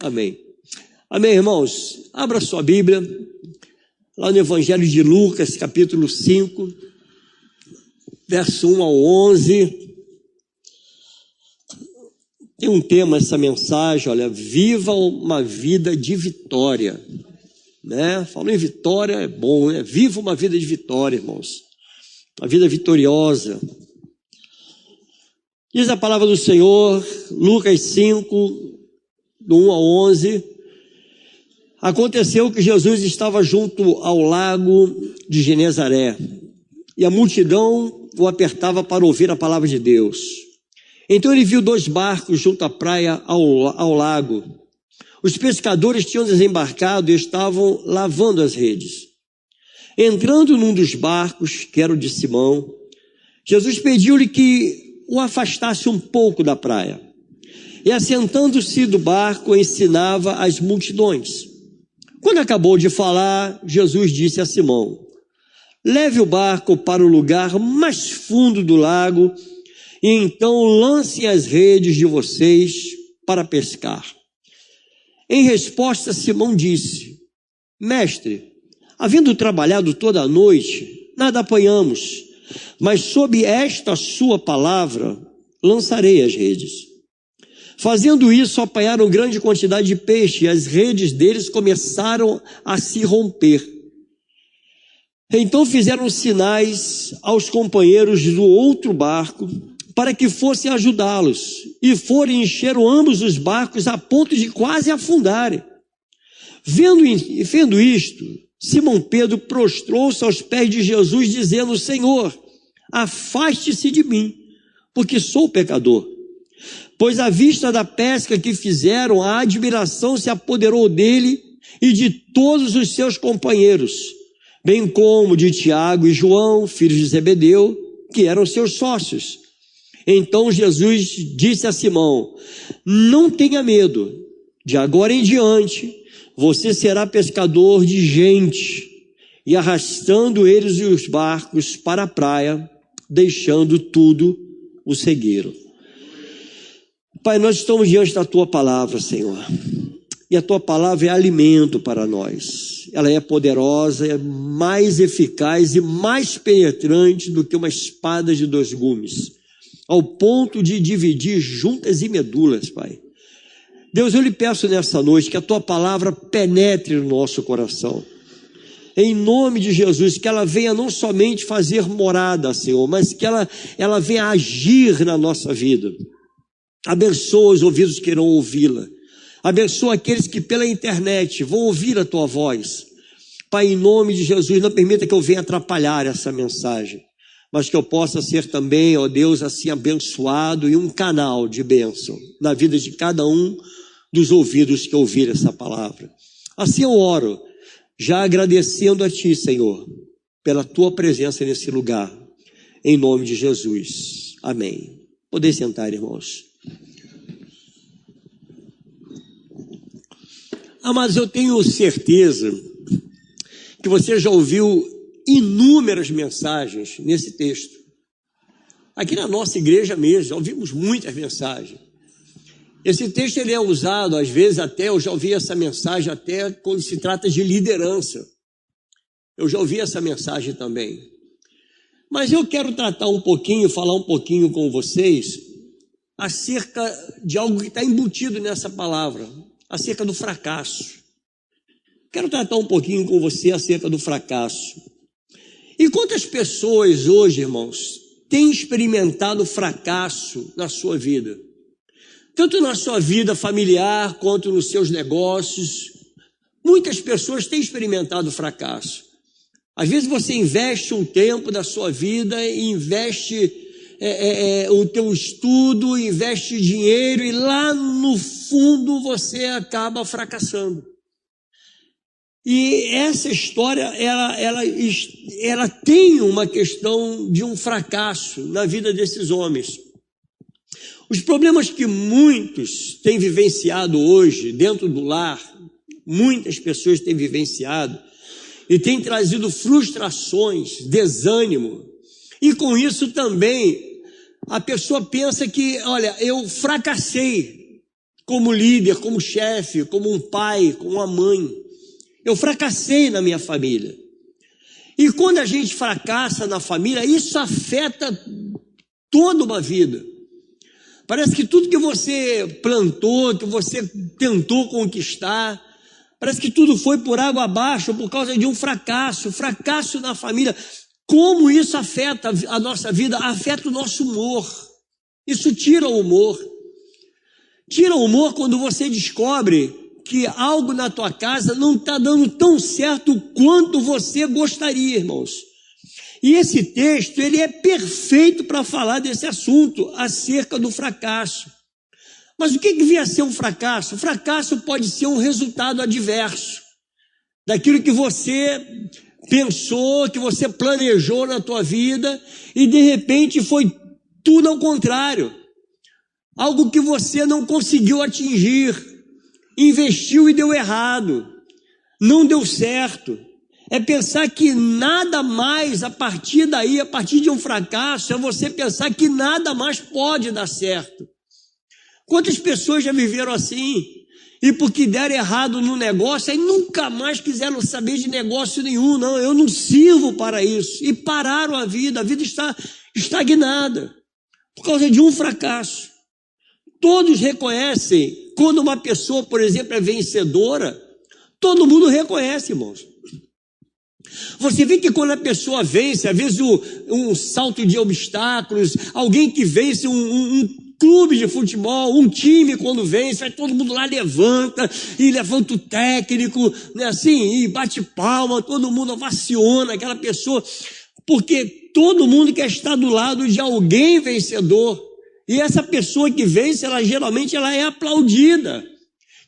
Amém. Amém, irmãos? Abra sua Bíblia, lá no Evangelho de Lucas, capítulo 5, verso 1 ao 11. Tem um tema essa mensagem, olha, viva uma vida de vitória, né? Falando em vitória é bom, né? Viva uma vida de vitória, irmãos. Uma vida vitoriosa. Diz a palavra do Senhor, Lucas 5, do 1 ao 11. Aconteceu que Jesus estava junto ao lago de Genezaré, e a multidão o apertava para ouvir a palavra de Deus. Então ele viu 2 barcos junto à praia ao lago. Os pescadores tinham desembarcado e estavam lavando as redes. Entrando num dos barcos, que era o de Simão, Jesus pediu-lhe que o afastasse um pouco da praia. E assentando-se do barco, ensinava as multidões. Quando acabou de falar, Jesus disse a Simão: leve o barco para o lugar mais fundo do lago e então lancem as redes de vocês para pescar. Em resposta, Simão disse: mestre, havendo trabalhado toda a noite, nada apanhamos, mas sob esta sua palavra lançarei as redes. Fazendo isso, apanharam grande quantidade de peixe, e as redes deles começaram a se romper. Então fizeram sinais aos companheiros do outro barco, para que fossem ajudá-los, e foram e encheram ambos os barcos a ponto de quase afundarem. Vendo isto, Simão Pedro prostrou-se aos pés de Jesus, dizendo: Senhor, afaste-se de mim, porque sou pecador. Pois à vista da pesca que fizeram, a admiração se apoderou dele e de todos os seus companheiros, bem como de Tiago e João, filhos de Zebedeu, que eram seus sócios. Então Jesus disse a Simão: não tenha medo, de agora em diante você será pescador de gente. E arrastando eles e os barcos para a praia, deixando tudo, o seguiram. Pai, nós estamos diante da Tua palavra, Senhor, e a Tua palavra é alimento para nós. Ela é poderosa, é mais eficaz e mais penetrante do que uma espada de 2 gumes, ao ponto de dividir juntas e medulas, Pai. Deus, eu lhe peço nessa noite que a Tua palavra penetre no nosso coração. Em nome de Jesus, que ela venha não somente fazer morada, Senhor, mas que ela venha agir na nossa vida. Abençoa os ouvidos que irão ouvi-la. Abençoa aqueles que pela internet vão ouvir a Tua voz. Pai, em nome de Jesus, não permita que eu venha atrapalhar essa mensagem, mas que eu possa ser também, ó Deus, assim abençoado e um canal de bênção na vida de cada um dos ouvidos que ouvir essa palavra. Assim eu oro, já agradecendo a Ti, Senhor, pela Tua presença nesse lugar, em nome de Jesus. Amém. Podem sentar, irmãos. Amados, eu tenho certeza que você já ouviu inúmeras mensagens nesse texto. Aqui na nossa igreja mesmo, já ouvimos muitas mensagens. Esse texto ele é usado, às vezes até, eu já ouvi essa mensagem até quando se trata de liderança. Eu já ouvi essa mensagem também. Mas eu quero tratar um pouquinho, falar um pouquinho com vocês acerca de algo que está embutido nessa palavra, acerca do fracasso. Quero tratar um pouquinho com você acerca do fracasso. E quantas pessoas hoje, irmãos, têm experimentado fracasso na sua vida? Tanto na sua vida familiar, quanto nos seus negócios. Muitas pessoas têm experimentado fracasso. Às vezes você investe um tempo da sua vida, investe o teu estudo, investe dinheiro e lá no fundo você acaba fracassando. E essa história, ela tem uma questão de um fracasso na vida desses homens. Os problemas que muitos têm vivenciado hoje dentro do lar, muitas pessoas têm vivenciado e têm trazido frustrações, desânimo. E com isso também a pessoa pensa que, olha, eu fracassei, como líder, como chefe, como um pai, como uma mãe. Eu fracassei na minha família. E quando a gente fracassa na família, isso afeta toda uma vida. Parece que tudo que você plantou, que você tentou conquistar, parece que tudo foi por água abaixo por causa de um fracasso na família. Como isso afeta a nossa vida? Afeta o nosso humor. Isso tira o humor. Tira o humor quando você descobre que algo na tua casa não está dando tão certo quanto você gostaria, irmãos. E esse texto, ele é perfeito para falar desse assunto, acerca do fracasso. Mas o que devia ser um fracasso? O fracasso pode ser um resultado adverso daquilo que você pensou, que você planejou na tua vida, e de repente foi tudo ao contrário. Algo que você não conseguiu atingir, investiu e deu errado, não deu certo. É pensar que nada mais, a partir daí, a partir de um fracasso, é você pensar que nada mais pode dar certo. Quantas pessoas já viveram assim? E porque deram errado no negócio, aí nunca mais quiseram saber de negócio nenhum. Não, eu não sirvo para isso. E pararam a vida está estagnada por causa de um fracasso. Todos reconhecem, quando uma pessoa, por exemplo, é vencedora, todo mundo reconhece, irmãos. Você vê que quando a pessoa vence, às vezes um salto de obstáculos, alguém que vence um clube de futebol, um time quando vence, aí todo mundo lá levanta o técnico, né, assim, e bate palma, todo mundo ovaciona aquela pessoa, porque todo mundo quer estar do lado de alguém vencedor. E essa pessoa que vence, geralmente ela é aplaudida.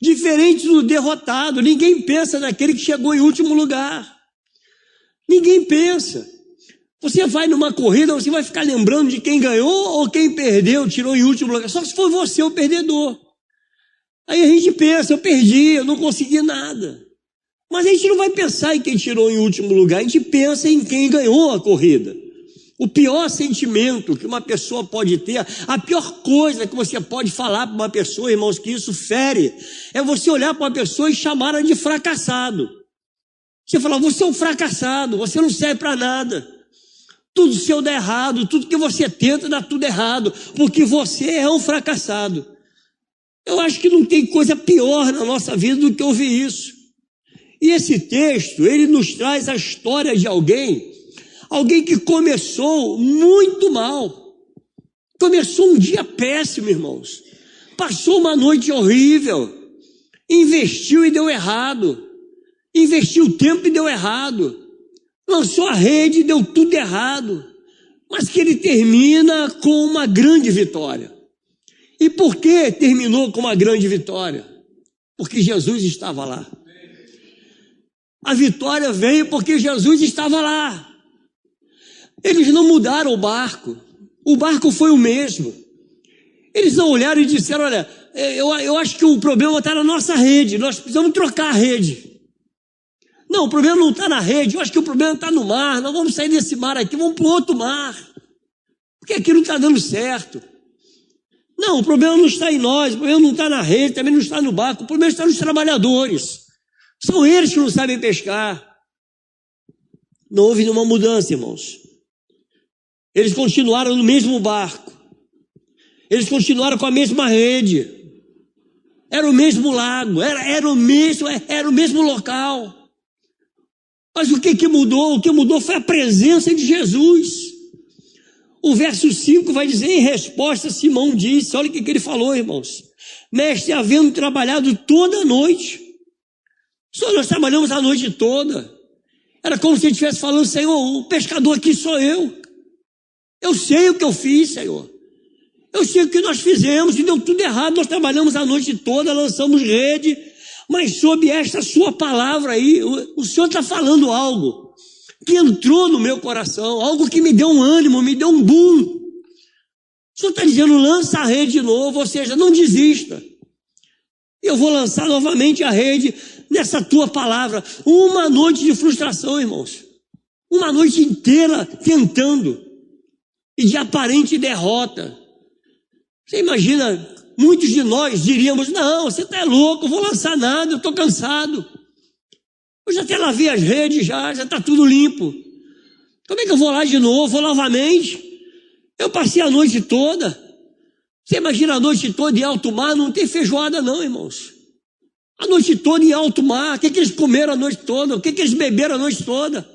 Diferente do derrotado, ninguém pensa naquele que chegou em último lugar. Ninguém pensa. Você vai numa corrida, você vai ficar lembrando de quem ganhou ou quem perdeu, tirou em último lugar. Só se for você o perdedor. Aí a gente pensa, eu perdi, eu não consegui nada. Mas a gente não vai pensar em quem tirou em último lugar, a gente pensa em quem ganhou a corrida. O pior sentimento que uma pessoa pode ter, a pior coisa que você pode falar para uma pessoa, irmãos, que isso fere, é você olhar para uma pessoa e chamá-la de fracassado. Você fala, você é um fracassado, você não serve para nada. Tudo seu dá errado, tudo que você tenta dá tudo errado, porque você é um fracassado. Eu acho que não tem coisa pior na nossa vida do que ouvir isso. E esse texto, ele nos traz a história de alguém que começou muito mal, começou um dia péssimo, irmãos, passou uma noite horrível, investiu e deu errado, investiu tempo e deu errado, lançou a rede e deu tudo errado, mas que ele termina com uma grande vitória. E por que terminou com uma grande vitória? Porque Jesus estava lá. A vitória veio porque Jesus estava lá. Eles não mudaram o barco foi o mesmo. Eles não olharam e disseram, olha, eu acho que o problema está na nossa rede, nós precisamos trocar a rede. Não, o problema não está na rede, eu acho que o problema está no mar, nós vamos sair desse mar aqui, vamos para o outro mar, porque aqui não está dando certo. Não, o problema não está em nós, o problema não está na rede, também não está no barco, o problema está nos trabalhadores. São eles que não sabem pescar. Não houve nenhuma mudança, irmãos. Eles continuaram no mesmo barco. Eles continuaram com a mesma rede. Era o mesmo lago, era o mesmo local. Mas o que mudou? O que mudou foi a presença de Jesus. O verso 5 vai dizer, em resposta, Simão disse, olha o que ele falou, irmãos. Mestre, havendo trabalhado toda a noite, só nós trabalhamos a noite toda. Era como se ele estivesse falando, Senhor, o pescador aqui sou eu. Eu sei o que eu fiz, Senhor. Eu sei o que nós fizemos e deu tudo errado. Nós trabalhamos a noite toda, lançamos rede, mas sob esta sua palavra aí, o Senhor está falando algo que entrou no meu coração, algo que me deu um ânimo, me deu um boom. O Senhor está dizendo, lança a rede de novo, ou seja, não desista. Eu vou lançar novamente a rede nessa tua palavra. Uma noite de frustração, irmãos. Uma noite inteira tentando. E de aparente derrota. Você imagina muitos de nós diríamos: não, você está louco, eu vou lançar nada, eu estou cansado. Eu já até lavei as redes, já está tudo limpo. Como é que eu vou lá de novo? Vou novamente? Eu passei a noite toda. Você imagina a noite toda em alto mar? Não tem feijoada não, irmãos. A noite toda em alto mar. O que eles comeram a noite toda? O que eles beberam a noite toda?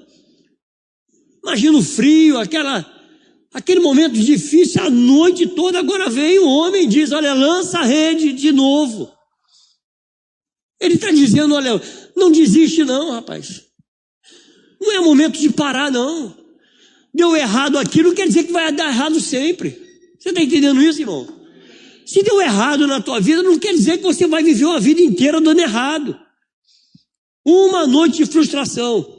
Imagina o frio, aquele momento difícil, a noite toda. Agora vem o homem e diz: olha, lança a rede de novo. Ele está dizendo: olha, não desiste não, rapaz. Não é momento de parar não. Deu errado aqui, não quer dizer que vai dar errado sempre. Você está entendendo isso, irmão? Se deu errado na tua vida, não quer dizer que você vai viver uma vida inteira dando errado. Uma noite de frustração.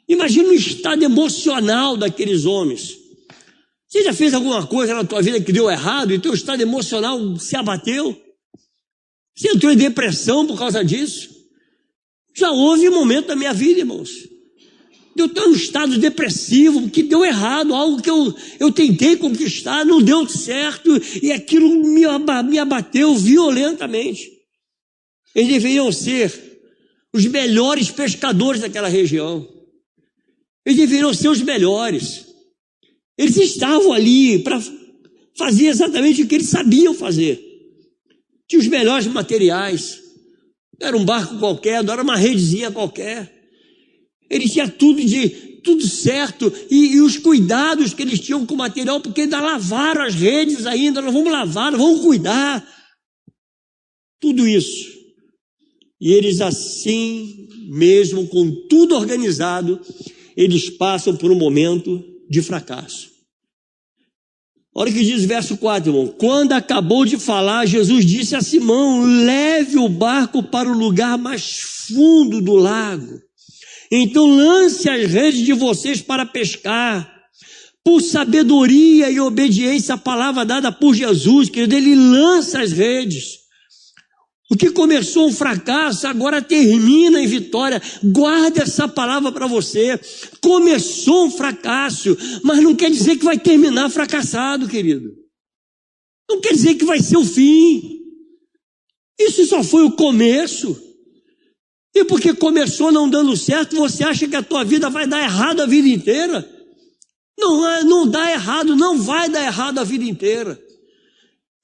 Imagina o estado emocional daqueles homens. Você já fez alguma coisa na tua vida que deu errado e teu estado emocional se abateu? Você entrou em depressão por causa disso? Já houve um momento da minha vida, irmãos. Eu estou em um estado depressivo, que deu errado, algo que eu tentei conquistar, não deu certo, e aquilo me abateu violentamente. Eles deveriam ser os melhores pescadores daquela região. Eles deveriam ser os melhores. Eles estavam ali para fazer exatamente o que eles sabiam fazer. Tinha os melhores materiais. Não era um barco qualquer, não era uma redezinha qualquer. Ele tinha tudo certo, e os cuidados que eles tinham com o material, porque ainda lavaram as redes ainda, nós vamos lavar, nós vamos cuidar. Tudo isso. E eles assim, mesmo com tudo organizado, eles passam por um momento de fracasso. Olha o que diz o verso 4, irmão. Quando acabou de falar, Jesus disse a Simão: leve o barco para o lugar mais fundo do lago. Então lance as redes de vocês para pescar. Por sabedoria e obediência à palavra dada por Jesus, querido, ele lança as redes. O que começou um fracasso, agora termina em vitória. Guarda essa palavra para você. Começou um fracasso, mas não quer dizer que vai terminar fracassado, querido. Não quer dizer que vai ser o fim. Isso só foi o começo. E porque começou não dando certo, você acha que a tua vida vai dar errado a vida inteira? Não dá errado, não vai dar errado a vida inteira.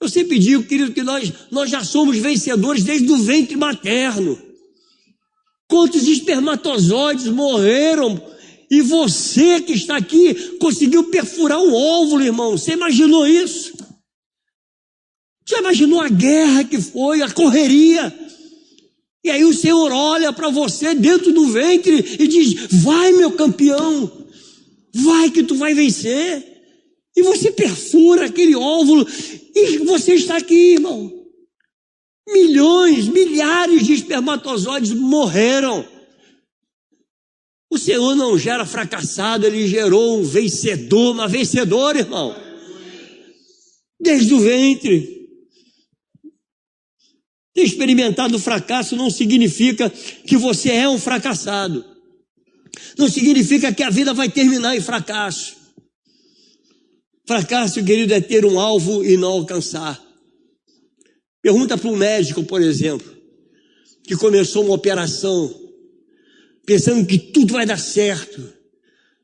Eu sempre digo, querido, que nós já somos vencedores desde o ventre materno. Quantos espermatozoides morreram e você que está aqui conseguiu perfurar um óvulo, irmão? Você imaginou isso? Já imaginou a guerra que foi, a correria? E aí o Senhor olha para você dentro do ventre e diz: vai, meu campeão, vai que tu vai vencer. E você perfura aquele óvulo e você está aqui, irmão. Milhões, milhares de espermatozoides morreram. O Senhor não gera fracassado, ele gerou um vencedor, uma vencedora, irmão. Desde o ventre. Ter experimentado o fracasso não significa que você é um fracassado. Não significa que a vida vai terminar em fracasso. Fracasso, querido, é ter um alvo e não alcançar. Pergunta para um médico, por exemplo, que começou uma operação, pensando que tudo vai dar certo.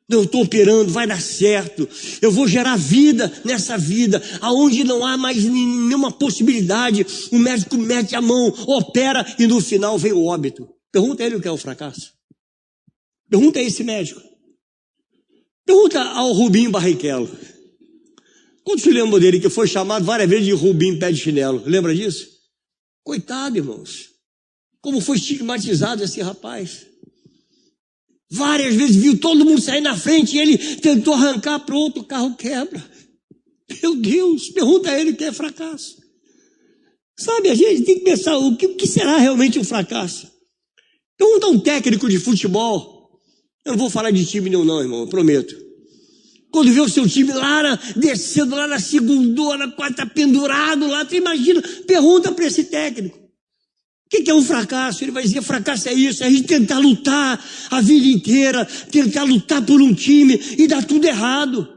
Eu estou operando, vai dar certo. Eu vou gerar vida nessa vida, aonde não há mais nenhuma possibilidade. O médico mete a mão, opera e no final vem o óbito. Pergunta a ele o que é o fracasso. Pergunta a esse médico. Pergunta ao Rubinho Barrichello. Quantos se lembram dele, que foi chamado várias vezes de Rubinho Pé de Chinelo? Lembra disso? Coitado, irmãos. Como foi estigmatizado esse rapaz. Várias vezes viu todo mundo sair na frente e ele tentou arrancar, pronto, o carro quebra. Meu Deus, pergunta a ele o que é fracasso. Sabe, a gente tem que pensar, o que será realmente um fracasso? Pergunta a um técnico de futebol. Eu não vou falar de time nenhum não, irmão, eu prometo. Quando vê o seu time lá, descendo lá na segundona, quarta, pendurado lá, tu imagina, pergunta para esse técnico. O que é um fracasso? Ele vai dizer: fracasso é isso, é a gente tentar lutar a vida inteira, tentar lutar por um time e dar tudo errado.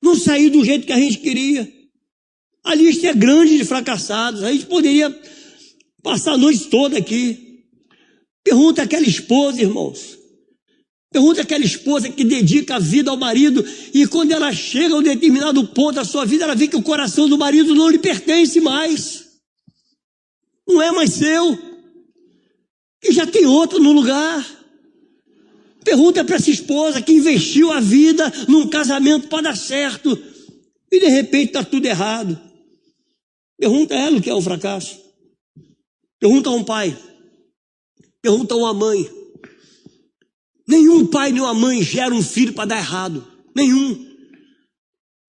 Não sair do jeito que a gente queria. A lista é grande de fracassados. A gente poderia passar a noite toda aqui. Pergunta aquela esposa, irmãos. Pergunta aquela esposa que dedica a vida ao marido e quando ela chega a um determinado ponto da sua vida, ela vê que o coração do marido não lhe pertence mais. Não é mais seu. E já tem outro no lugar. Pergunta para essa esposa que investiu a vida num casamento para dar certo e de repente está tudo errado. Pergunta a ela o que é um fracasso. Pergunta a um pai. Pergunta a uma mãe. Nenhum pai nem uma mãe gera um filho para dar errado. Nenhum.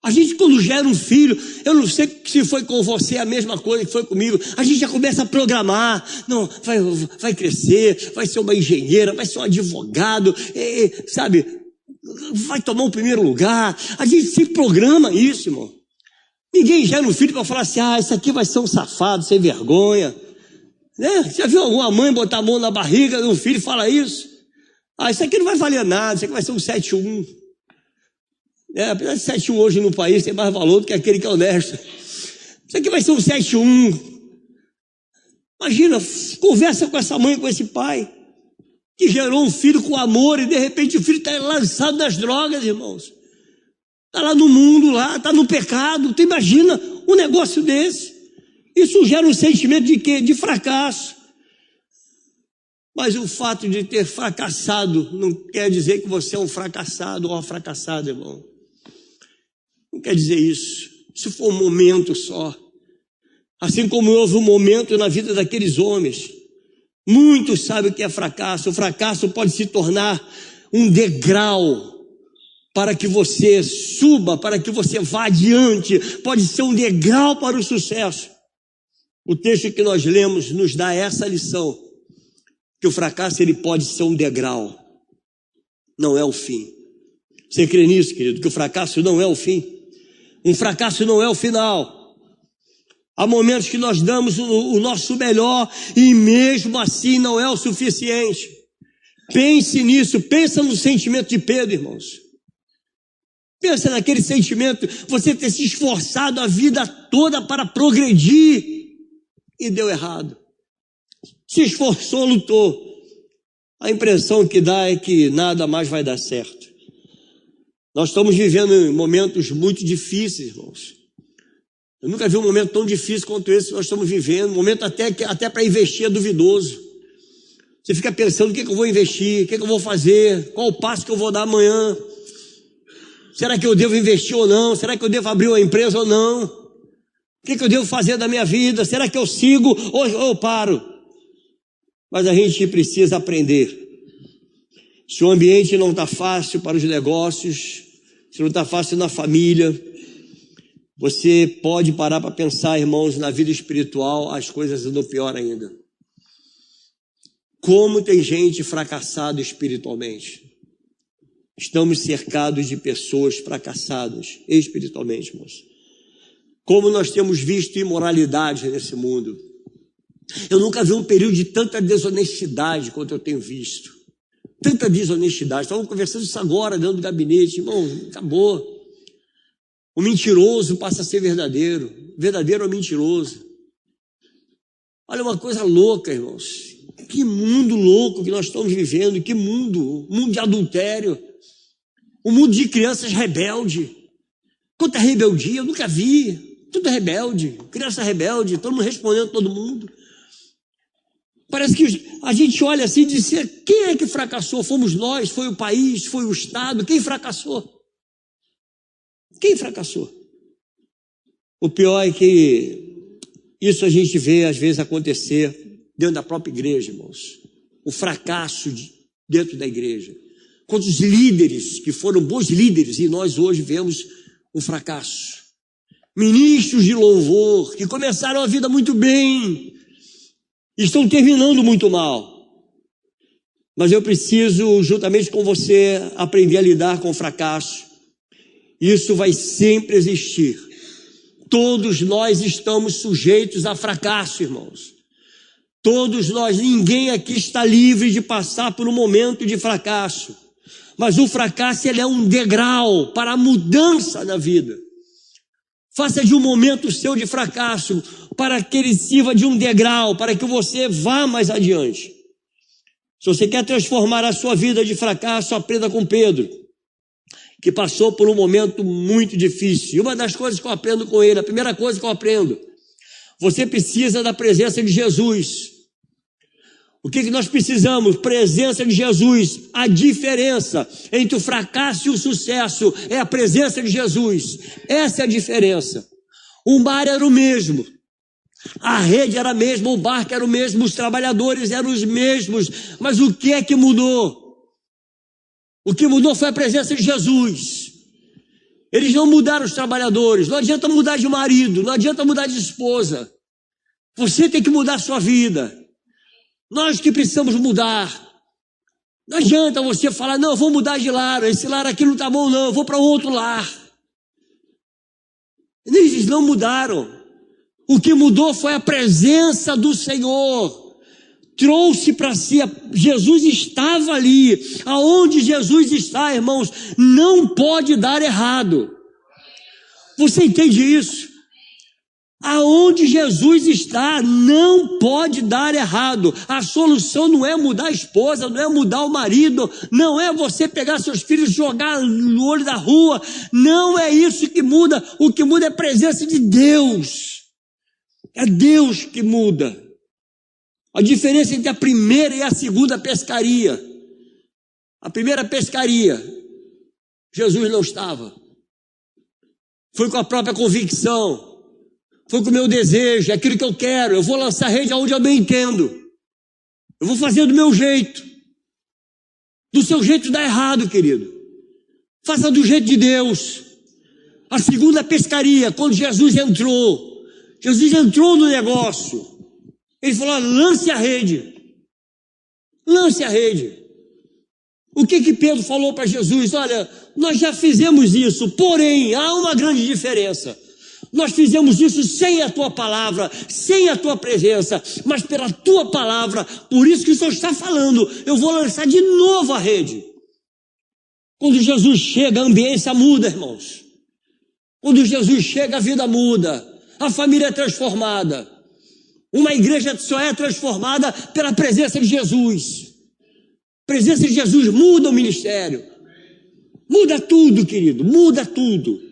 A gente quando gera um filho, eu não sei se foi com você a mesma coisa que foi comigo, a gente já começa a programar, não, vai crescer, vai ser uma engenheira, vai ser um advogado, sabe, vai tomar o primeiro lugar, a gente se programa isso, irmão. Ninguém gera um filho para falar assim, esse aqui vai ser um safado, sem vergonha, né? Já viu alguma mãe botar a mão na barriga de um filho e falar isso? Isso aqui não vai valer nada, isso aqui vai ser um 7-1. Apesar de 7-1 hoje no país tem mais valor do que aquele que é honesto. Isso aqui vai ser um 7-1. Imagina, conversa com essa mãe, com esse pai, que gerou um filho com amor e de repente o filho está lançado nas drogas, irmãos. Está lá no mundo, está no pecado. Tu imagina um negócio desse. Isso gera um sentimento de quê? De fracasso. Mas o fato de ter fracassado não quer dizer que você é um fracassado ou uma fracassada, irmão. Não quer dizer isso. Isso foi um momento só. Assim como houve um momento na vida daqueles homens. Muitos sabem o que é fracasso. O fracasso pode se tornar um degrau para que você suba, para que você vá adiante. Pode ser um degrau para o sucesso. O texto que nós lemos nos dá essa lição. Que o fracasso ele pode ser um degrau, não é o fim. Você crê nisso, querido? Que o fracasso não é o fim? Um fracasso não é o final. Há momentos que nós damos o nosso melhor e mesmo assim não é o suficiente. Pense nisso, pensa no sentimento de Pedro, irmãos. Pensa naquele sentimento, você ter se esforçado a vida toda para progredir e deu errado. Se esforçou, lutou. A impressão que dá é que nada mais vai dar certo. Nós estamos vivendo momentos muito difíceis, irmãos. Eu nunca vi um momento tão difícil quanto esse que nós estamos vivendo. Um momento até para investir é duvidoso. Você fica pensando o que eu vou investir, o que eu vou fazer, qual o passo que eu vou dar amanhã. Será que eu devo investir ou não? Será que eu devo abrir uma empresa ou não? O que eu devo fazer da minha vida? Será que eu sigo ou eu paro? Mas a gente precisa aprender. Se o ambiente não está fácil para os negócios, se não está fácil na família, você pode parar para pensar, irmãos, na vida espiritual, as coisas andam pior ainda. Como tem gente fracassada espiritualmente. Estamos cercados de pessoas fracassadas espiritualmente, irmãos. Como nós temos visto imoralidade nesse mundo. Eu nunca vi um período de tanta desonestidade quanto eu tenho visto. Tanta desonestidade. Estávamos conversando isso agora dentro do gabinete. Irmão, acabou. O mentiroso passa a ser verdadeiro. Verdadeiro é mentiroso. Olha uma coisa louca, irmãos. Que mundo louco que nós estamos vivendo. Que mundo. Mundo de adultério. Um mundo de crianças rebeldes. Quanta rebeldia, eu nunca vi. Tudo rebelde. Criança rebelde. Todo mundo respondendo todo mundo. Parece que a gente olha assim e diz, quem é que fracassou? Fomos nós, foi o país, foi o Estado, quem fracassou? Quem fracassou? O pior é que isso a gente vê às vezes acontecer dentro da própria igreja, irmãos. O fracasso dentro da igreja. Quantos líderes que foram bons líderes e nós hoje vemos o fracasso. Ministros de louvor que começaram a vida muito bem, estão terminando muito mal. Mas eu preciso, juntamente com você, aprender a lidar com o fracasso. Isso vai sempre existir. Todos nós estamos sujeitos a fracasso, irmãos. Todos nós, ninguém aqui está livre de passar por um momento de fracasso. Mas o fracasso ele é um degrau para a mudança na vida. Faça de um momento seu de fracasso para que ele sirva de um degrau, para que você vá mais adiante. Se você quer transformar a sua vida de fracasso, aprenda com Pedro, que passou por um momento muito difícil. E uma das coisas que eu aprendo com ele, a primeira coisa que eu aprendo, você precisa da presença de Jesus. O que nós precisamos? Presença de Jesus. A diferença entre o fracasso e o sucesso é a presença de Jesus. Essa é a diferença. O mar era o mesmo, a rede era a mesma, o barco era o mesmo, os trabalhadores eram os mesmos, mas o que é que mudou? O que mudou foi a presença de Jesus. Eles não mudaram os trabalhadores. Não adianta mudar de marido, não adianta mudar de esposa. Você tem que mudar a sua vida. Nós que precisamos mudar. Não adianta você falar, não, eu vou mudar de lar, esse lar aqui não está bom não, eu vou para outro lar. Eles não mudaram. O que mudou foi a presença do Senhor. Trouxe para si, Jesus estava ali. Aonde Jesus está, irmãos, não pode dar errado. Você entende isso? Aonde Jesus está, não pode dar errado. A solução não é mudar a esposa, não é mudar o marido, não é você pegar seus filhos e jogar no olho da rua. Não é isso que muda. O que muda é a presença de Deus. É Deus que muda. A diferença entre a primeira e a segunda pescaria. A primeira pescaria, Jesus não estava. Foi com a própria convicção. Foi com o meu desejo, é aquilo que eu quero. Eu vou lançar rede aonde eu bem entendo. Eu vou fazer do meu jeito. Do seu jeito dá errado, querido. Faça do jeito de Deus. A segunda pescaria, quando Jesus entrou no negócio. Ele falou, lance a rede. Lance a rede. O que Pedro falou para Jesus? Olha, nós já fizemos isso, porém, há uma grande diferença. Nós fizemos isso sem a tua palavra, sem a tua presença, mas pela tua palavra. Por isso que o Senhor está falando, eu vou lançar de novo a rede. Quando Jesus chega, a ambiência muda, irmãos. Quando Jesus chega, a vida muda. A família é transformada. Uma igreja só é transformada pela presença de Jesus. A presença de Jesus muda o ministério. Muda tudo, querido, muda tudo.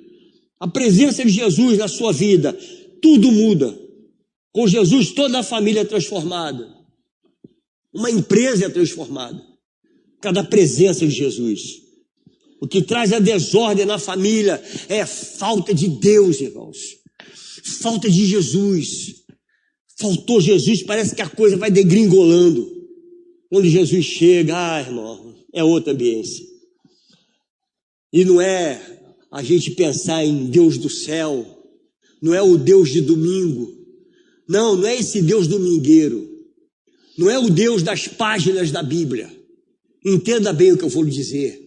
A presença de Jesus na sua vida, tudo muda. Com Jesus, toda a família é transformada. Uma empresa é transformada. Cada presença de Jesus. O que traz a desordem na família é falta de Deus, irmãos. Falta de Jesus. Faltou Jesus, parece que a coisa vai degringolando. Quando Jesus chega, irmão, é outra ambiência. E não é a gente pensar em Deus do céu, não é o Deus de domingo, não é esse Deus domingueiro, não é o Deus das páginas da Bíblia. Entenda bem o que eu vou lhe dizer.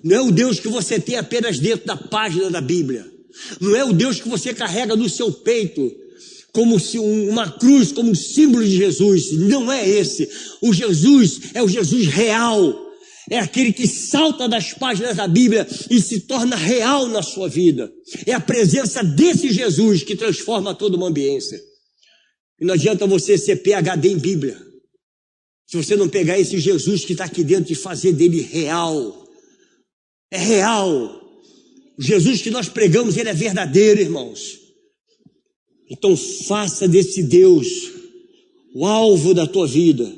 Não é o Deus que você tem apenas dentro da página da Bíblia. Não é o Deus que você carrega no seu peito como se uma cruz, como um símbolo de Jesus. Não é esse. O Jesus é o Jesus real. É aquele que salta das páginas da Bíblia e se torna real na sua vida. É a presença desse Jesus que transforma toda uma ambiência. E não adianta você ser PhD em Bíblia, se você não pegar esse Jesus que está aqui dentro e fazer dele real. É real. O Jesus que nós pregamos, ele é verdadeiro, irmãos. Então faça desse Deus o alvo da tua vida.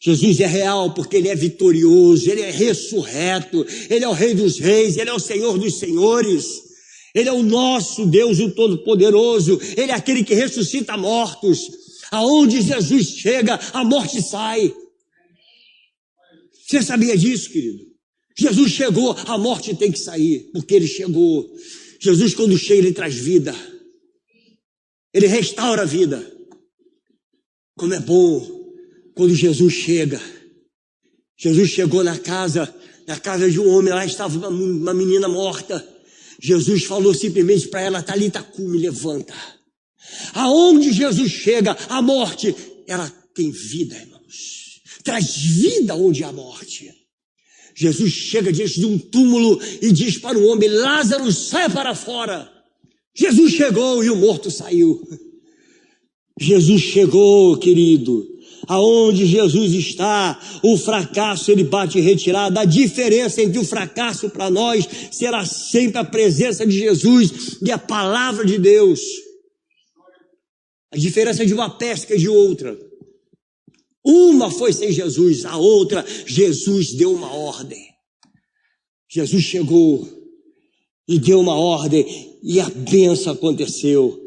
Jesus é real porque ele é vitorioso, ele é ressurreto, ele é o Rei dos Reis, ele é o Senhor dos Senhores, ele é o nosso Deus, o Todo-Poderoso, ele é aquele que ressuscita mortos. Aonde Jesus chega, a morte sai. Você sabia disso, querido? Jesus chegou, a morte tem que sair, porque ele chegou. Jesus, quando chega, ele traz vida, ele restaura a vida. Como é bom quando Jesus chega. Jesus chegou na casa de um homem, lá estava uma menina morta. Jesus falou simplesmente para ela, Talita cumi, levanta. Aonde Jesus chega, a morte, ela tem vida, irmãos. Traz vida onde há morte. Jesus chega diante de um túmulo e diz para o homem, Lázaro, sai para fora. Jesus chegou e o morto saiu. Jesus chegou, querido. Aonde Jesus está, o fracasso ele bate em retirada. A diferença entre o fracasso para nós será sempre a presença de Jesus e a palavra de Deus. A diferença de uma pesca e de outra. Uma foi sem Jesus, a outra, Jesus deu uma ordem. Jesus chegou e deu uma ordem e a bênção aconteceu.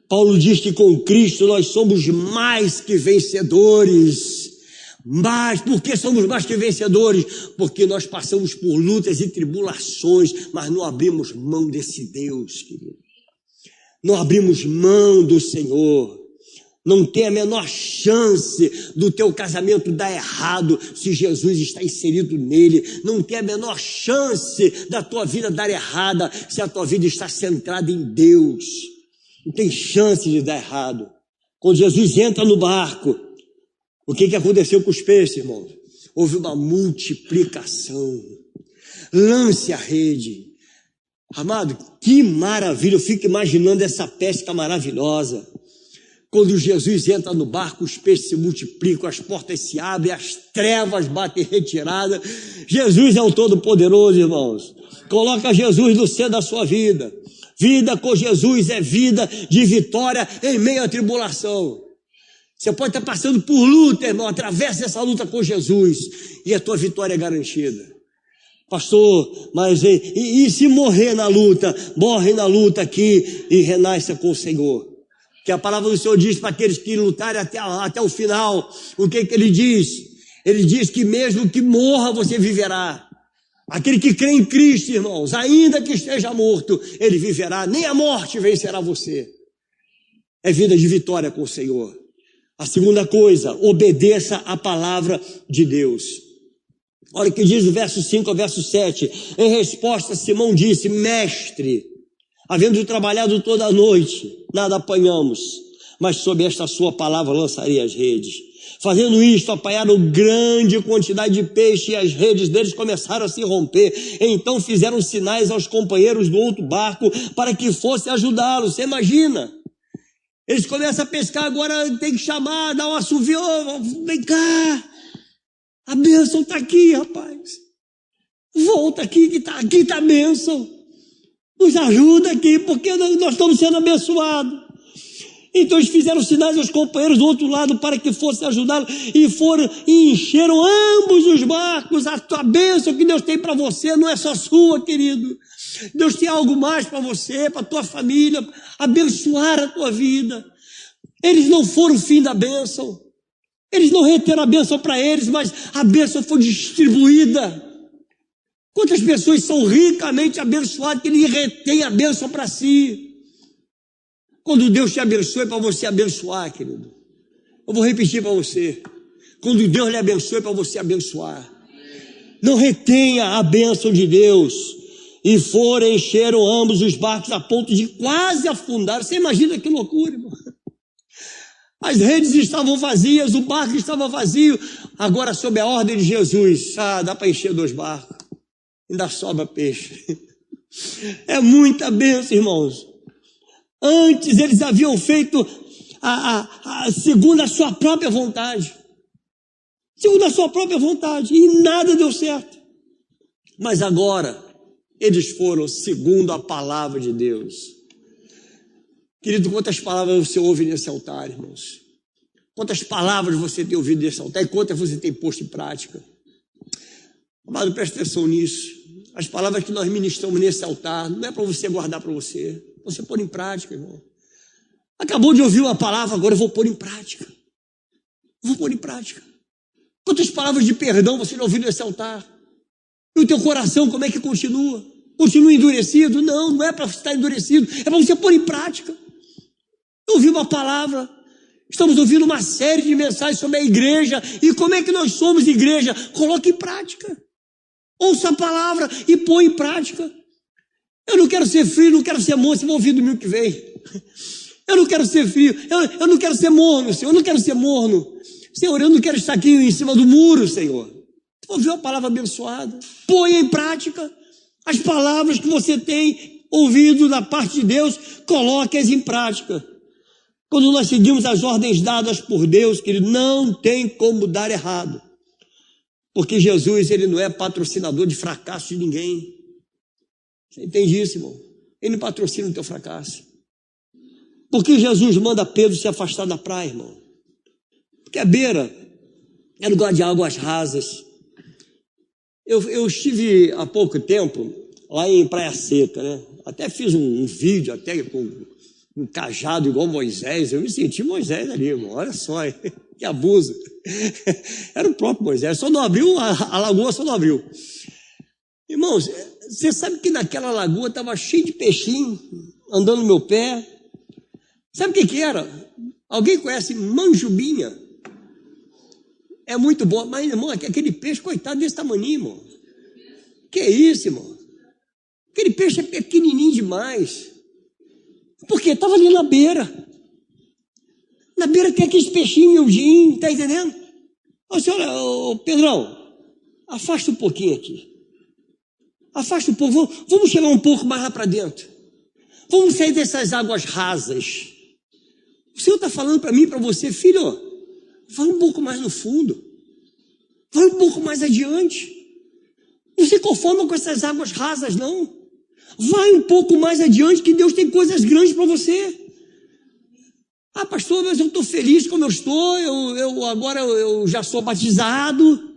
Paulo diz que com Cristo nós somos mais que vencedores. Mas por que somos mais que vencedores? Porque nós passamos por lutas e tribulações, mas não abrimos mão desse Deus, querido. Não abrimos mão do Senhor. Não tem a menor chance do teu casamento dar errado se Jesus está inserido nele. Não tem a menor chance da tua vida dar errada se a tua vida está centrada em Deus. Não tem chance de dar errado. Quando Jesus entra no barco, o que aconteceu com os peixes, irmão? Houve uma multiplicação. Lance a rede. Amado, que maravilha. Eu fico imaginando essa pesca maravilhosa. Quando Jesus entra no barco, os peixes se multiplicam, as portas se abrem, as trevas batem retirada. Jesus é o Todo-Poderoso, irmãos. Coloca Jesus no centro da sua vida. Vida com Jesus é vida de vitória em meio à tribulação. Você pode estar passando por luta, irmão. Atravesse essa luta com Jesus e a tua vitória é garantida. Pastor, mas e se morrer na luta? Morre na luta aqui e renasça com o Senhor. Que a palavra do Senhor diz para aqueles que lutarem até o final. O que ele diz? Ele diz que mesmo que morra, você viverá. Aquele que crê em Cristo, irmãos, ainda que esteja morto, ele viverá. Nem a morte vencerá você. É vida de vitória com o Senhor. A segunda coisa, obedeça a palavra de Deus. Olha o que diz o verso 5 ao verso 7. Em resposta, Simão disse: Mestre, havendo trabalhado toda a noite, nada apanhamos, mas sob esta sua palavra lançarei as redes. Fazendo isto, apanharam grande quantidade de peixe e as redes deles começaram a se romper. Então fizeram sinais aos companheiros do outro barco para que fossem ajudá-los. Você imagina? Eles começam a pescar, agora tem que chamar, dar um assovio. Vem cá, a bênção está aqui, rapaz. Volta aqui, que aqui está a bênção. Nos ajuda aqui, porque nós estamos sendo abençoados. Então eles fizeram sinais aos companheiros do outro lado para que fossem ajudá-lo e foram e encheram ambos os barcos. A tua bênção que Deus tem para você não é só sua, querido. Deus tem algo mais para você, para a tua família, abençoar a tua vida. Eles não foram o fim da bênção. Eles não reteram a bênção para eles, mas a bênção foi distribuída. Quantas pessoas são ricamente abençoadas que ele retém a bênção para si? Quando Deus te abençoe, é para você abençoar, querido. Eu vou repetir para você. Quando Deus lhe abençoe, é para você abençoar. Não retenha a bênção de Deus. E foram, encheram ambos os barcos a ponto de quase afundar. Você imagina que loucura, irmão? As redes estavam vazias, o barco estava vazio. Agora, sob a ordem de Jesus, dá para encher 2 barcos. Ainda sobra peixe. É muita bênção, irmãos. Antes eles haviam feito segundo a sua própria vontade. Segundo a sua própria vontade. E nada deu certo. Mas agora, eles foram segundo a palavra de Deus. Querido, quantas palavras você ouve nesse altar, irmãos? Quantas palavras você tem ouvido nesse altar e quantas você tem posto em prática? Amado, preste atenção nisso. As palavras que nós ministramos nesse altar não é para você guardar para você. Você pôr em prática, irmão. Acabou de ouvir uma palavra, agora eu vou pôr em prática. Vou pôr em prática. Quantas palavras de perdão você já ouviu nesse altar? E o teu coração, como é que continua? Continua endurecido? Não, não é para estar endurecido, é para você pôr em prática. Eu ouvi uma palavra, estamos ouvindo uma série de mensagens sobre a igreja, e como é que nós somos igreja? Coloque em prática. Ouça a palavra e põe em prática. Eu não quero ser frio, não quero ser morno, você vai ouvir domingo que vem. Eu não quero ser frio, eu não quero ser morno, Senhor, eu não quero ser morno. Senhor, eu não quero estar aqui em cima do muro, Senhor. Ouviu a palavra abençoada? Põe em prática as palavras que você tem ouvido da parte de Deus, coloque-as em prática. Quando nós seguimos as ordens dadas por Deus, querido, não tem como dar errado. Porque Jesus, ele não é patrocinador de fracasso de ninguém. Você entende isso, irmão? Ele não patrocina o teu fracasso. Por que Jesus manda Pedro se afastar da praia, irmão? Porque a beira é lugar de águas rasas. Eu estive há pouco tempo lá em Praia Seca, né? Até fiz um vídeo até com um cajado igual Moisés. Eu me senti Moisés ali, irmão. Olha só, que abuso. Era o próprio Moisés. Só não abriu, a lagoa só não abriu. Irmãos, você sabe que naquela lagoa estava cheio de peixinho andando no meu pé. Sabe o que era? Alguém conhece manjubinha? É muito bom, mas irmão, aquele peixe, coitado desse tamaninho, irmão. Que isso, irmão? Aquele peixe é pequenininho demais. Porque estava ali na beira. Na beira tem aqueles peixinhos miudinhos, tá entendendo? Ô senhora, ô Pedrão, afasta um pouquinho aqui. Afasta um pouco, vamos chegar um pouco mais lá para dentro. Vamos sair dessas águas rasas. O Senhor está falando para mim e para você, filho, vai um pouco mais no fundo. Vai um pouco mais adiante. Não se conforma com essas águas rasas, não. Vai um pouco mais adiante que Deus tem coisas grandes para você. Ah, pastor, mas eu estou feliz como eu estou. Agora eu já sou batizado.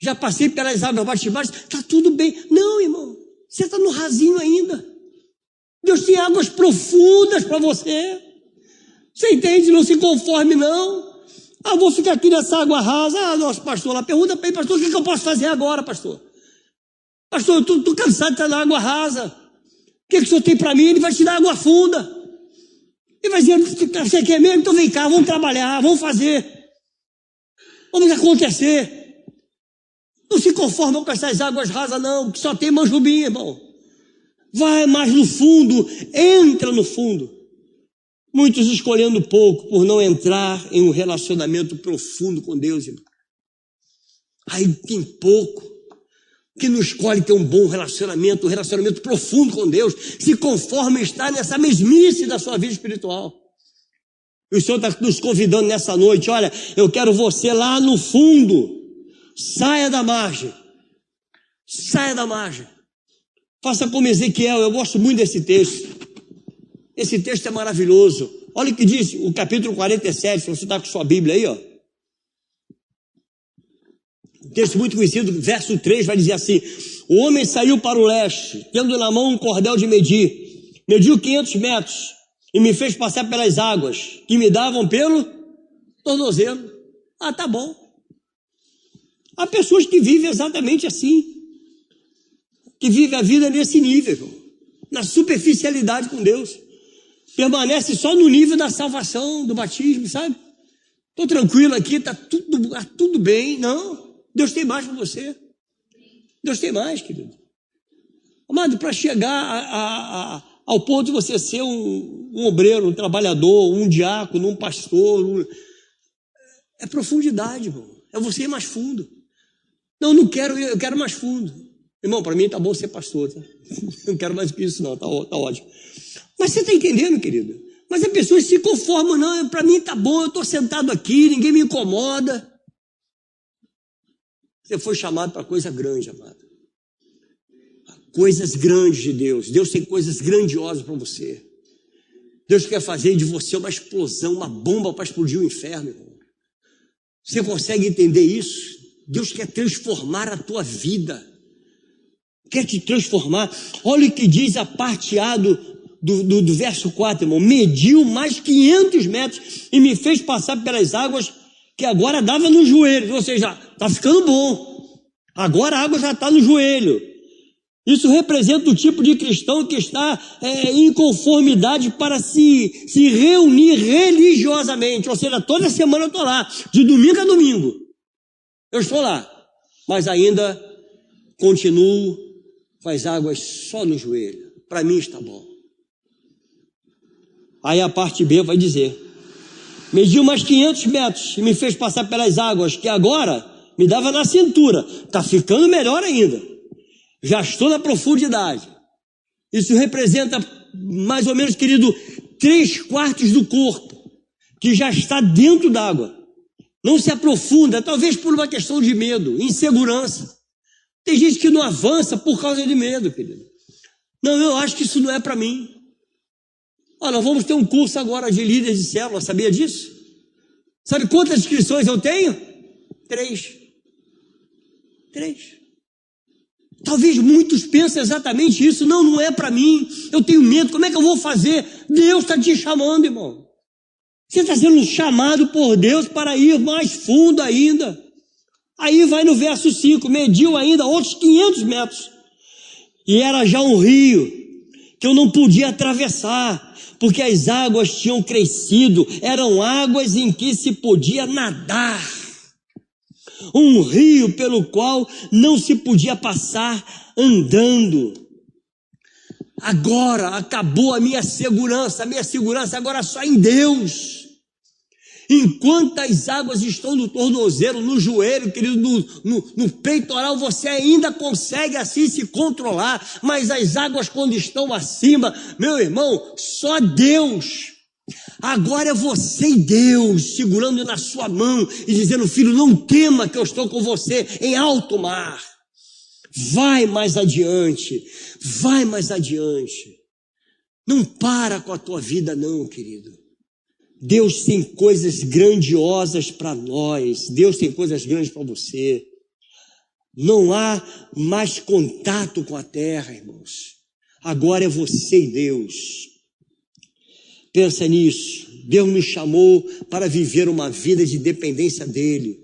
Já passei pelas águas batismais. Está tudo bem. Não, irmão. Você está no rasinho ainda. Deus tem águas profundas para você. Você entende? Não se conforme, não. Ah, vou ficar aqui nessa água rasa. Ah, nosso pastor lá pergunta para ele, pastor, o que eu posso fazer agora, pastor? Pastor, eu estou cansado de estar na água rasa. O que o senhor tem para mim? Ele vai te dar água funda. Ele vai dizer, você quer mesmo? Então vem cá, vamos trabalhar, vamos fazer. Vamos acontecer. Não se conforma com essas águas rasas, não, que só tem manjubinha, irmão. Vai mais no fundo, entra no fundo. Muitos escolhendo pouco por não entrar em um relacionamento profundo com Deus, irmão. Aí tem pouco. Que não escolhe ter um bom relacionamento, um relacionamento profundo com Deus, se conforma estar nessa mesmice da sua vida espiritual. E o Senhor está nos convidando nessa noite, olha, eu quero você lá no fundo, saia da margem, faça como Ezequiel, eu gosto muito desse texto, esse texto é maravilhoso. Olha o que diz o capítulo 47, se você está com sua Bíblia aí, ó. Texto muito conhecido, verso 3 vai dizer assim: o homem saiu para o leste, tendo na mão um cordel de medir, mediu 500 metros e me fez passar pelas águas que me davam pelo tornozelo. Ah, tá bom. Há pessoas que vivem exatamente assim, que vivem a vida nesse nível, na superficialidade com Deus, permanece só no nível da salvação, do batismo, sabe? Estou tranquilo aqui, tá tudo bem. Não. Deus tem mais para você. Deus tem mais, querido. Amado, para chegar ao ponto de você ser um obreiro, um trabalhador, um diácono, um pastor, é profundidade, irmão. É você ir mais fundo. Não, eu quero mais fundo. Irmão, para mim tá bom ser pastor, tá? Não quero mais que isso não, tá ótimo. Mas você está entendendo, querido? Mas as pessoas se conformam, não, para mim tá bom, eu estou sentado aqui, ninguém me incomoda. Você foi chamado para coisa grande, amado. Coisas grandes de Deus. Deus tem coisas grandiosas para você. Deus quer fazer de você uma explosão, uma bomba para explodir o inferno, irmão. Você consegue entender isso? Deus quer transformar a tua vida. Quer te transformar. Olha o que diz a parte A do verso 4, irmão. Mediu mais 500 metros e me fez passar pelas águas que agora dava no joelho, ou seja, está ficando bom. Agora a água já está no joelho. Isso representa o tipo de cristão que está em conformidade para se reunir religiosamente. Ou seja, toda semana eu estou lá, de domingo a domingo. Eu estou lá, mas ainda continuo com as águas só no joelho. Para mim está bom. Aí a parte B vai dizer: mediu mais 500 metros e me fez passar pelas águas que agora me dava na cintura. Está ficando melhor ainda. Já estou na profundidade. Isso representa mais ou menos, querido, 3/4 do corpo, que já está dentro d'água. Não se aprofunda, talvez por uma questão de medo, insegurança. Tem gente que não avança por causa de medo, querido. Não, eu acho que isso não é para mim. Olha, nós vamos ter um curso agora de líderes de célula, sabia disso? Sabe quantas inscrições eu tenho? 3. Talvez muitos pensem exatamente isso. Não, não é para mim. Eu tenho medo. Como é que eu vou fazer? Deus está te chamando, irmão. Você está sendo chamado por Deus para ir mais fundo ainda. Aí vai no verso 5. Mediu ainda outros 500 metros. E era já um rio que eu não podia atravessar, porque as águas tinham crescido. Eram águas em que se podia nadar. Um rio pelo qual não se podia passar andando. Agora acabou a minha segurança agora só em Deus. Enquanto as águas estão no tornozelo, no joelho, querido, no peitoral, você ainda consegue assim se controlar, mas as águas quando estão acima, meu irmão, só Deus. Agora é você e Deus segurando na sua mão e dizendo: filho, não tema que eu estou com você em alto mar. Vai mais adiante. Não para com a tua vida não, querido. Deus tem coisas grandiosas para nós. Deus tem coisas grandes para você. Não há mais contato com a terra, irmãos. Agora é você e Deus. Pensa nisso. Deus nos chamou para viver uma vida de dependência dele.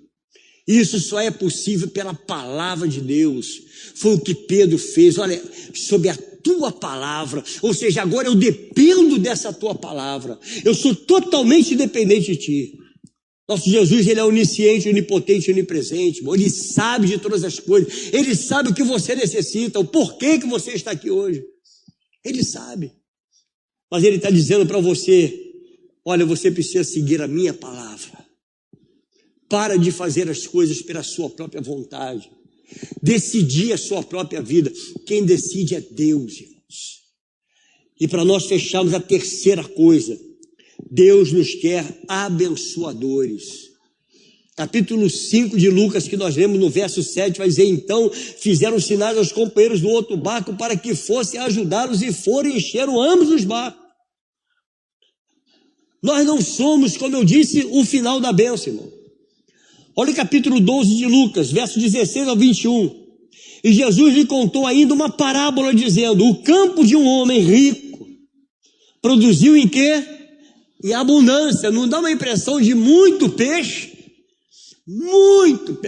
Isso só é possível pela palavra de Deus. Foi o que Pedro fez. Olha, sob a tua palavra. Ou seja, agora eu dependo dessa tua palavra. Eu sou totalmente dependente de ti. Nosso Jesus, ele é onisciente, onipotente, onipresente. Ele sabe de todas as coisas. Ele sabe o que você necessita, o porquê que você está aqui hoje. Ele sabe. Mas ele está dizendo para você: olha, você precisa seguir a minha palavra. Para de fazer as coisas pela sua própria vontade. Decidir a sua própria vida. Quem decide é Deus, irmãos. E para nós fecharmos a terceira coisa, Deus nos quer abençoadores. Capítulo 5 de Lucas, que nós lemos no verso 7, vai dizer: então fizeram sinais aos companheiros do outro barco para que fossem ajudá-los e foram e encheram ambos os barcos. Nós não somos, como eu disse, o final da bênção, irmão. Olha o capítulo 12 de Lucas, verso 16 ao 21. E Jesus lhe contou ainda uma parábola dizendo: o campo de um homem rico produziu em quê? Em abundância. Não dá uma impressão de muito peixe? Muito.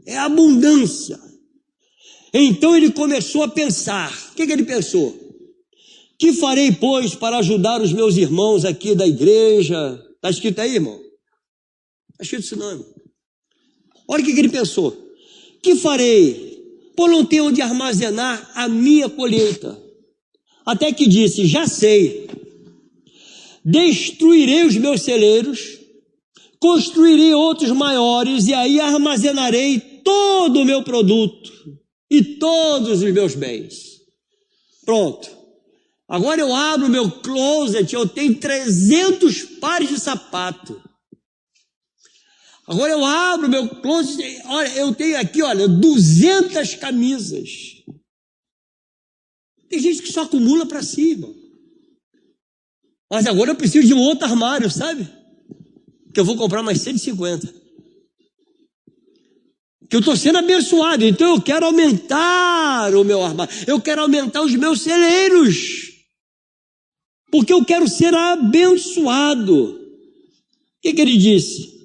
É abundância. Então ele começou a pensar. O que ele pensou? Que farei, pois, para ajudar os meus irmãos aqui da igreja? Está escrito aí, irmão? Está escrito isso não, irmão. Olha o que ele pensou. Que farei? Por não ter onde armazenar a minha colheita. Até que disse: já sei. Destruirei os meus celeiros, construirei outros maiores, e aí armazenarei todo o meu produto e todos os meus bens. Pronto. Agora eu abro o meu closet, eu tenho 300 pares de sapato. Agora eu abro o meu closet, olha, eu tenho aqui, olha, 200 camisas. Tem gente que só acumula para si, irmão. Mas agora eu preciso de um outro armário, sabe? Que eu vou comprar mais 150. Que eu estou sendo abençoado, então eu quero aumentar o meu armário. Eu quero aumentar os meus celeiros. Porque eu quero ser abençoado. O que ele disse?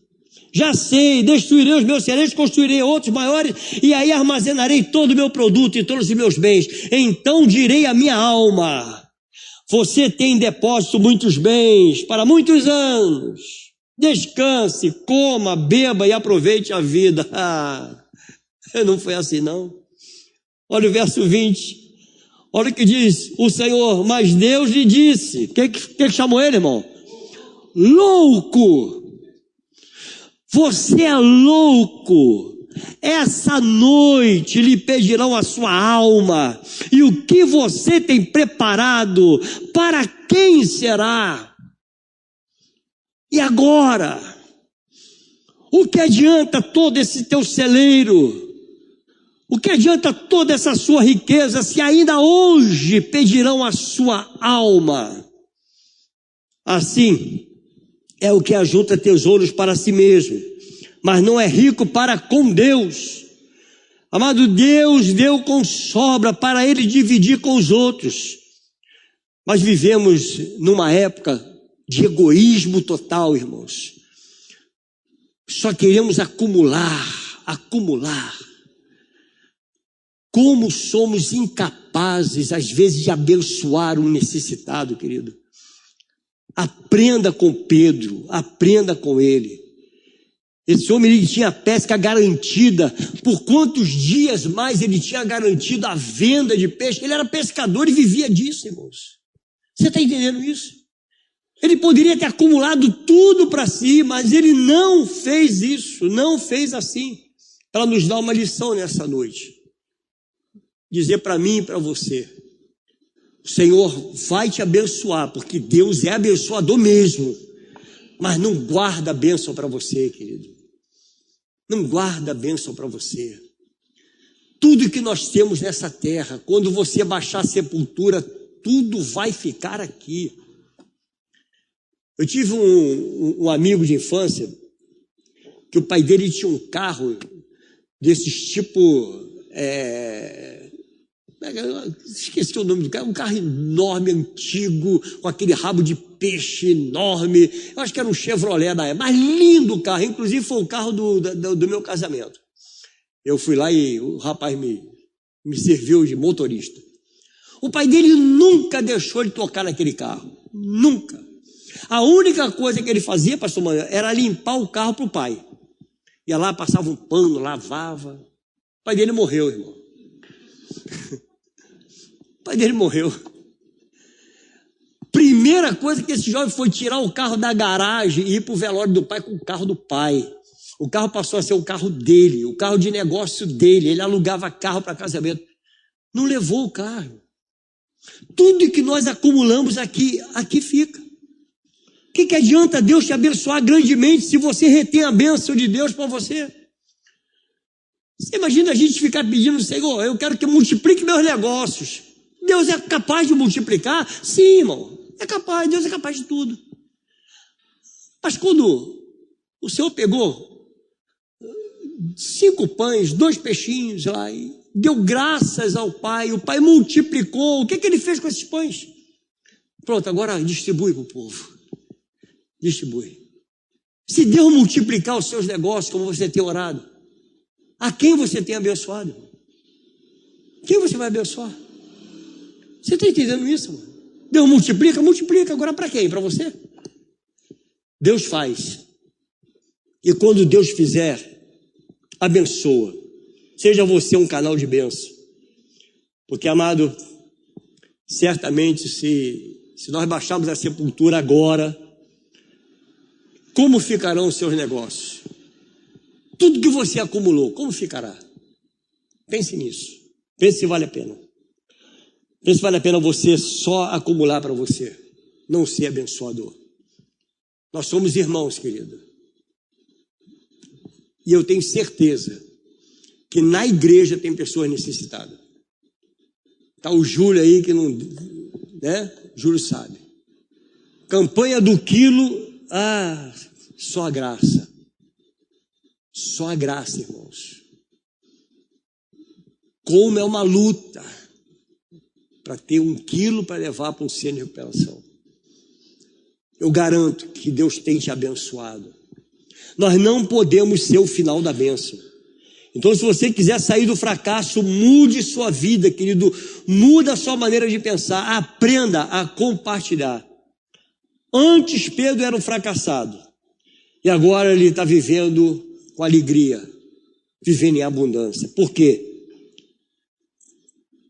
Já sei, destruirei os meus celeiros, construirei outros maiores, e aí armazenarei todo o meu produto e todos os meus bens. Então direi à minha alma: você tem em depósito muitos bens para muitos anos. Descanse, coma, beba e aproveite a vida. Não foi assim não. Olha o verso 20. Olha o que diz o Senhor: mas Deus lhe disse. O que chamou ele, irmão? Louco! Você é louco! essa noite lhe pedirão a sua alma. E o que você tem preparado, para quem será? E agora? O que adianta todo esse teu celeiro? O que adianta toda essa sua riqueza, se ainda hoje pedirão a sua alma? Assim é o que ajunta tesouros para si mesmo, mas não é rico para com Deus. Amado, Deus deu com sobra para ele dividir com os outros. Mas vivemos numa época de egoísmo total, irmãos. Só queremos acumular, acumular. Como somos incapazes, às vezes, de abençoar um necessitado, querido. Aprenda com Pedro, aprenda com ele. Esse homem, ele tinha a pesca garantida. Por quantos dias mais ele tinha garantido a venda de peixe? Ele era pescador e vivia disso, irmãos. Você está entendendo isso? Ele poderia ter acumulado tudo para si, mas ele não fez isso, não fez assim, para nos dar uma lição nessa noite. Dizer para mim e para você: o Senhor vai te abençoar, porque Deus é abençoador mesmo, mas não guarda a bênção para você, querido. Não guarda a bênção para você. Tudo que nós temos nessa terra, quando você baixar a sepultura, tudo vai ficar aqui. Eu tive um amigo de infância, que o pai dele tinha um carro desses tipo... esqueci o nome do carro, um carro enorme, antigo, com aquele rabo de peixe enorme. Eu acho que era um Chevrolet da época, mas lindo o carro, inclusive foi o carro do meu casamento. Eu fui lá e o rapaz me serviu de motorista. O pai dele nunca deixou ele tocar naquele carro, nunca. A única coisa que ele fazia, pastor Manuel, era limpar o carro para o pai. Ia lá, passava um pano, lavava. O pai dele morreu, irmão. O pai dele morreu. Primeira coisa que esse jovem foi tirar o carro da garagem e ir para o velório do pai com o carro do pai. O carro passou a ser o carro dele, o carro de negócio dele. Ele alugava carro para casamento. Não levou o carro. Tudo que nós acumulamos aqui fica. O que adianta Deus te abençoar grandemente se você retém a bênção de Deus para você? Você imagina a gente ficar pedindo: Senhor, eu quero que multiplique meus negócios. Deus é capaz de multiplicar? Sim, irmão, é capaz, Deus é capaz de tudo. Mas quando o Senhor pegou 5 pães, 2 peixinhos lá e deu graças ao Pai, o Pai multiplicou, o que ele fez com esses pães? Pronto, agora distribui para o povo. Distribui. Se Deus multiplicar os seus negócios, como você tem orado, a quem você tem abençoado? Quem você vai abençoar? Você está entendendo isso, mano? Deus multiplica, multiplica. Agora para quem? Para você? Deus faz. E quando Deus fizer, abençoa. Seja você um canal de bênção. Porque, amado, certamente se nós baixarmos a sepultura agora, como ficarão os seus negócios? Tudo que você acumulou, como ficará? Pense nisso. Pense se vale a pena. Pense se vale a pena você só acumular para você, não ser abençoador. Nós somos irmãos, querido. E eu tenho certeza que na igreja tem pessoas necessitadas. Está o Júlio aí que não... né? Júlio sabe. Campanha do quilo... só a graça. Só a graça, irmãos. Como é uma luta para ter 1 quilo para levar para um centro de recuperação. Eu garanto que Deus tem te abençoado. Nós não podemos ser o final da bênção. Então, se você quiser sair do fracasso, mude sua vida, querido. Muda a sua maneira de pensar. Aprenda a compartilhar. Antes Pedro era um fracassado. E agora ele está vivendo com alegria. Vivendo em abundância. Por quê?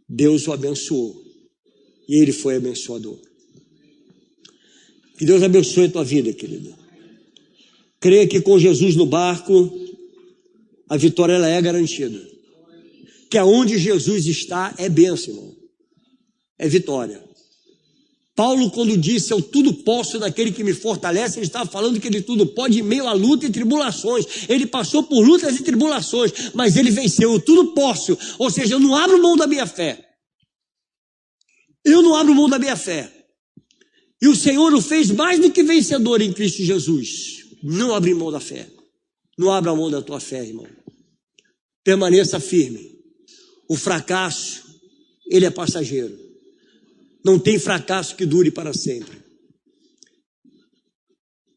Deus o abençoou. E ele foi abençoador. Que Deus abençoe a tua vida, querido. Creia que com Jesus no barco, A vitória ela é garantida. Que aonde Jesus está é bênção, irmão. É vitória. Paulo, quando disse eu tudo posso naquele que me fortalece, ele estava falando que ele tudo pode em meio a luta e tribulações. Ele passou por lutas e tribulações, mas ele venceu. Eu tudo posso, ou seja, eu não abro mão da minha fé. Eu não abro mão da minha fé. E o Senhor o fez mais do que vencedor em Cristo Jesus. Não abre mão da fé. Não abra mão da tua fé, irmão. Permaneça firme. O fracasso, ele é passageiro. Não tem fracasso que dure para sempre.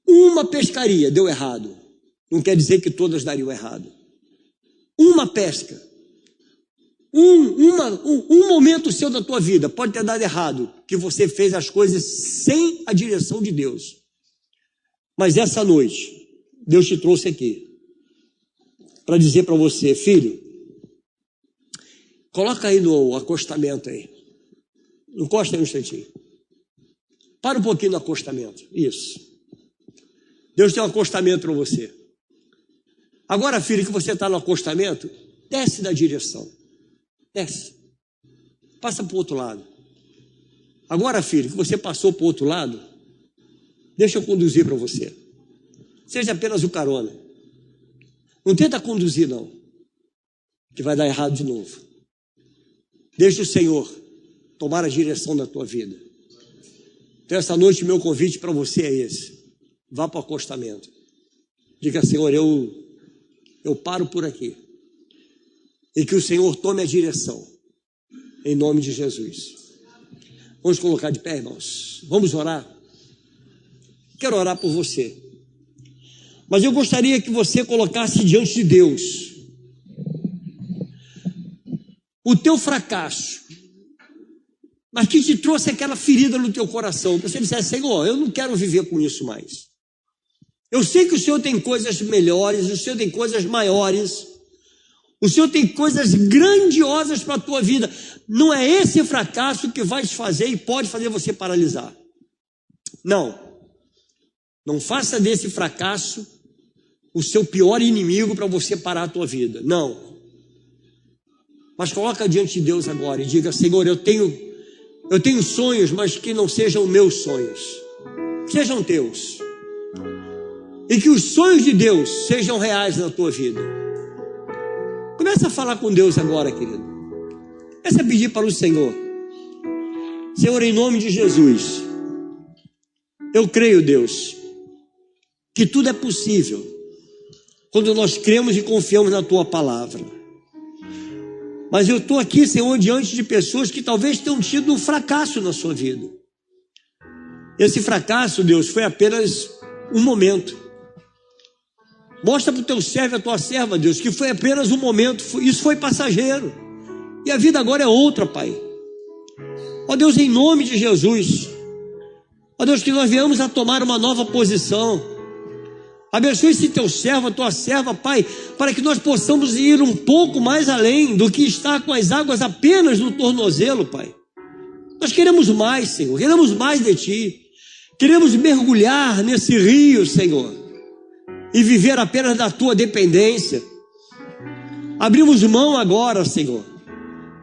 Uma pescaria deu errado. Não quer dizer que todas dariam errado. Uma pesca. Um momento seu da tua vida pode ter dado errado, que você fez as coisas sem a direção de Deus. Mas essa noite, Deus te trouxe aqui para dizer para você, filho, coloca aí no acostamento aí. Encosta aí um instantinho. Para um pouquinho no acostamento. Isso. Deus tem um acostamento para você. Agora, filho, que você está no acostamento, desce da direção. Desce. Passa para o outro lado. Agora, filho, que você passou para o outro lado, deixa eu conduzir para você. Seja apenas o carona. Não tenta conduzir, não. Que vai dar errado de novo. Deixa o Senhor tomar a direção da tua vida. Então, essa noite, meu convite para você é esse. Vá para o acostamento. Diga, Senhor, eu paro por aqui. E que o Senhor tome a direção. Em nome de Jesus. Vamos colocar de pé, irmãos. Vamos orar. Quero orar por você. Mas eu gostaria que você colocasse diante de Deus o teu fracasso, mas que te trouxe aquela ferida no teu coração. Você dissesse, Senhor, eu não quero viver com isso mais. Eu sei que o Senhor tem coisas melhores, o Senhor tem coisas maiores, o Senhor tem coisas grandiosas para a tua vida. Não é esse fracasso que vai te fazer e pode fazer você paralisar. Não. Não faça desse fracasso o seu pior inimigo para você parar a tua vida. Não. Mas coloca diante de Deus agora e diga, Senhor, eu tenho sonhos, mas que não sejam meus sonhos. Sejam teus. E que os sonhos de Deus sejam reais na tua vida. Começa a falar com Deus agora, querido. Começa a pedir para o Senhor. Senhor, em nome de Jesus, eu creio, Deus, que tudo é possível quando nós cremos e confiamos na tua palavra. Mas eu estou aqui, Senhor, diante de pessoas que talvez tenham tido um fracasso na sua vida. Esse fracasso, Deus, foi apenas um momento. Mostra para o teu servo e a tua serva, Deus, que foi apenas um momento. Isso foi passageiro. E a vida agora é outra, Pai. Ó Deus, em nome de Jesus. Ó Deus, que nós venhamos a tomar uma nova posição. Abençoe esse teu servo, a tua serva, Pai, para que nós possamos ir um pouco mais além do que está com as águas apenas no tornozelo, Pai. Nós queremos mais, Senhor, queremos mais de Ti. Queremos mergulhar nesse rio, Senhor, e viver apenas da Tua dependência. Abrimos mão agora, Senhor,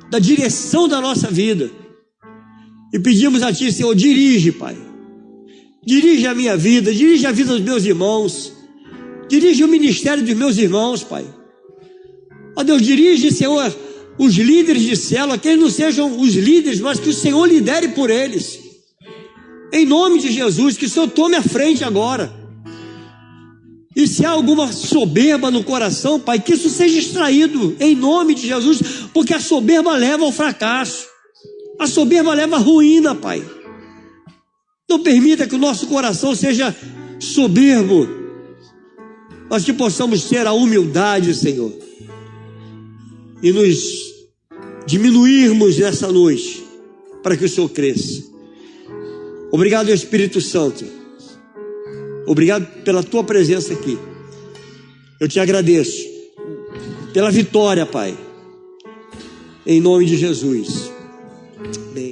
da direção da nossa vida e pedimos a Ti, Senhor, dirige, Pai. Dirige a minha vida, dirige a vida dos meus irmãos, dirige o ministério dos meus irmãos, Pai. Ó Deus, dirige, Senhor, os líderes de célula, que eles não sejam os líderes, mas que o Senhor lidere por eles. Em nome de Jesus, que o Senhor tome a frente agora. E se há alguma soberba no coração, Pai, que isso seja extraído, em nome de Jesus, porque a soberba leva ao fracasso. A soberba leva à ruína, Pai. Não permita que o nosso coração seja soberbo, mas que possamos ter a humildade, Senhor, e nos diminuirmos nessa noite, para que o Senhor cresça. Obrigado, Espírito Santo. Obrigado pela Tua presença aqui. Eu te agradeço pela vitória, Pai. Em nome de Jesus. Amém.